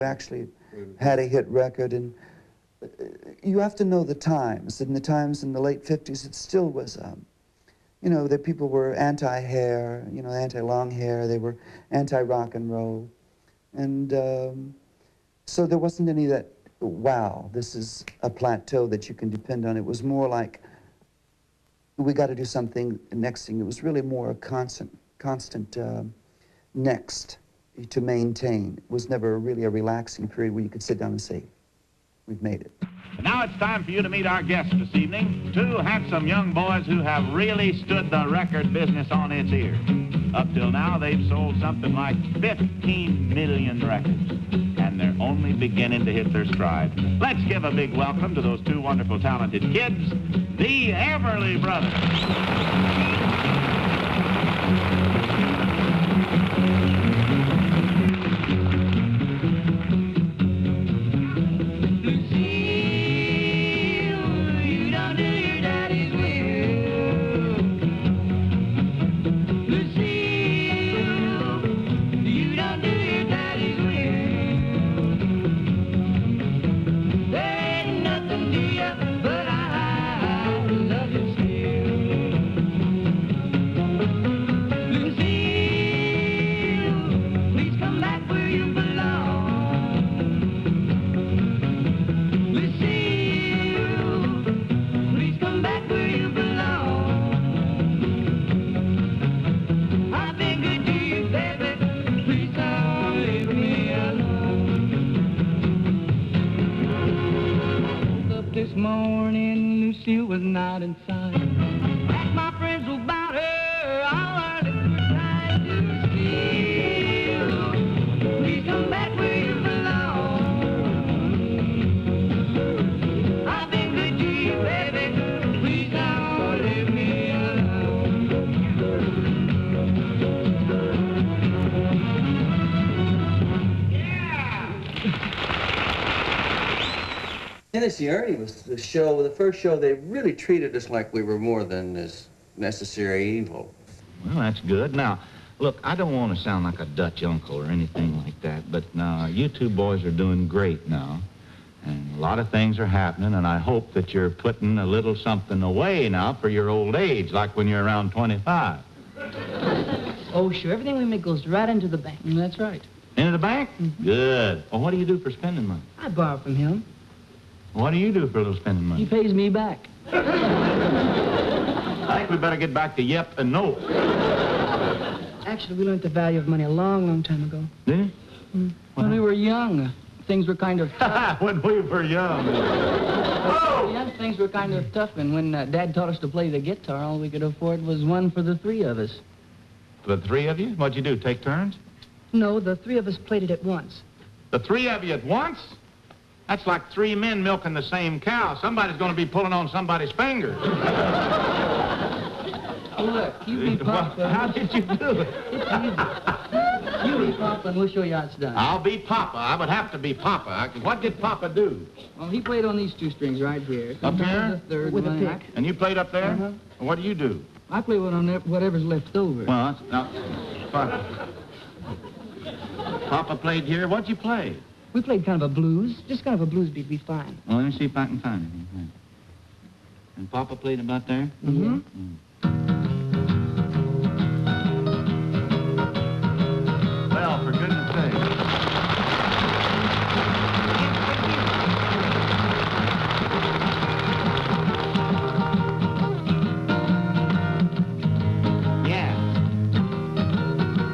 actually had a hit record, and you have to know the times. In the times in the late 50s, it still was, you know, that people were anti-hair, you know, anti-long hair, they were anti-rock and roll. And so there wasn't any of that, wow, this is a plateau that you can depend on. It was more like, we got to do something next thing. It was really more a constant next to maintain. It was never really a relaxing period where you could sit down and say, we've made it. Now it's time for you to meet our guests this evening, two handsome young boys who have really stood the record business on its ear. Up till now, they've sold something like 15 million records, and they're only beginning to hit their stride. Let's give a big welcome to those two wonderful, talented kids, the Everly Brothers. This morning, Lucille was not in sight. Asked my friends about her, all our little time. Lucille, please come back where you belong. I've been good to you, baby. Please don't leave me alone. Yeah! Tennessee Ernie was the first show they really treated us like we were more than this necessary evil. Well, that's good. Now, look, I don't want to sound like a Dutch uncle or anything like that, but now you two boys are doing great now, and a lot of things are happening, and I hope that you're putting a little something away now for your old age, like when you're around 25. Oh, sure. Everything we make goes right into the bank. That's right. Into the bank? Good. Well, what do you do for spending money? I borrow from him. What do you do for a little spending money? He pays me back. I think we better get back to yep and no. Actually, we learned the value of money a long, long time ago. Did you? When we were young, things were kind of tough. When we were young. Young things were kind of tough, and when Dad taught us to play the guitar, all we could afford was one for the three of us. The three of you? What'd you do, take turns? No, the three of us played it at once. The three of you at once? That's like three men milking the same cow. Somebody's going to be pulling on somebody's finger. Look, you be Papa. How did you do it? It's easy. You be Papa, and we'll show you how it's done. I'll be Papa. I would have to be Papa. What did Papa do? Well, he played on these two strings right here. Up here? The third With a one. pick. And you played up there? Uh-huh. What do you do? I play on whatever's left over. Well, that's... Now, Papa played here. What'd you play? We played kind of a blues. Just kind of a blues beat would be fine. Well, let me see if I can find it. And Papa played about there? Mm-hmm. Well, for goodness sake. Yeah.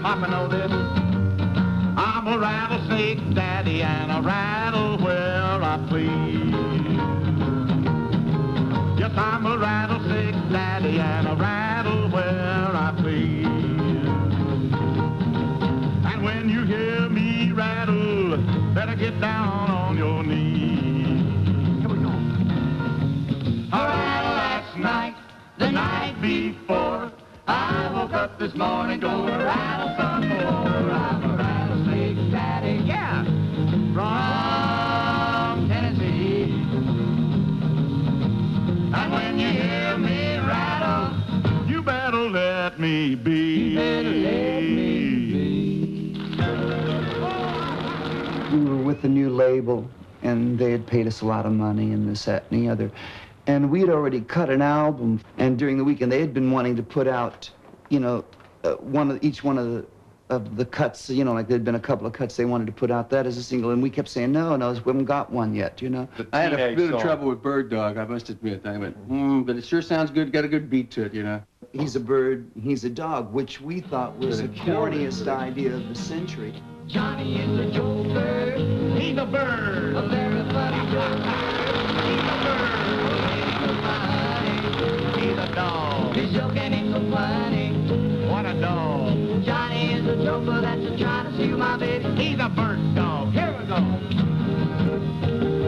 Papa know this? I'm a rattlesnake daddy and I rattle where I please. Yes, I'm a rattlesnake daddy and I rattle where I please. And when you hear me rattle, better get down on your knees. Here we go. I rattled last night, the night before. I woke up this morning, gonna rattle some more. I'm a rattlesnake daddy, yeah, from Tennessee. And when you hear me rattle, you better let me be. You better let me be. We were with the new label, and they had paid us a lot of money and this, that, and the other. And we had already cut an album, and during the weekend they had been wanting to put out, you know, each one of the cuts, you know, like there'd been a couple of cuts they wanted to put out that as a single, and we kept saying, no, we haven't got one yet, you know. I had a bit of trouble with Bird Dog, I must admit. I went, but it sure sounds good, got a good beat to it, you know. He's a bird, he's a dog, which we thought was the corniest idea of the century. Johnny is a joker. He's a bird. A very funny joker. He's a bird. He's a dog. His joking ain't so funny. What a dog. Johnny is a joker that's trying to steal my baby. He's a bird dog. Here we go.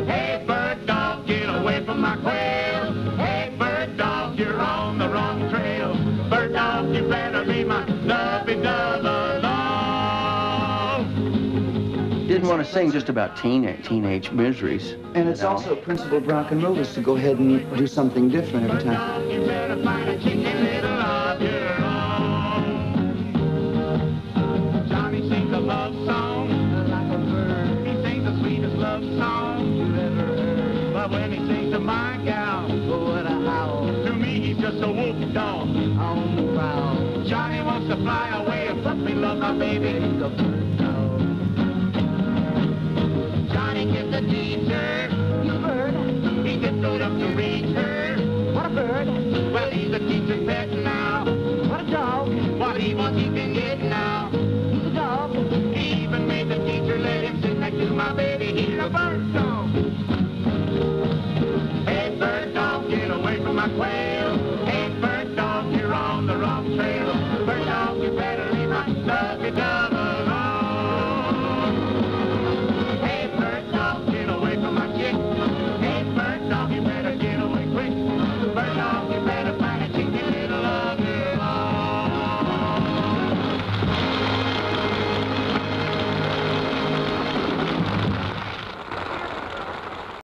Hey, bird dog, get away from my quail. Hey, bird dog, you're on the wrong trail. Bird dog, you better be my lovey-dovey love. Didn't want to sing just about teenage miseries. And it's also a principle of rock and roll is to go ahead and do something different every time. Dog, you better find a chicken little of your own. Johnny sings a love song Like a bird He sings the sweetest love song you've ever heard. But when he sings to my gal, Oh, what a howl to me he's just a wolf dog. on the prowl. Johnny wants to fly away and let me love my baby. He's a bird dog. Johnny gets a teacher, He's a bird. he gets old enough to reach her. What a bird. Well, he's a teacher's pet now. What a dog. What he wants he can get now. He's a dog. He even made the teacher let him sit next to my baby. He's a bird dog.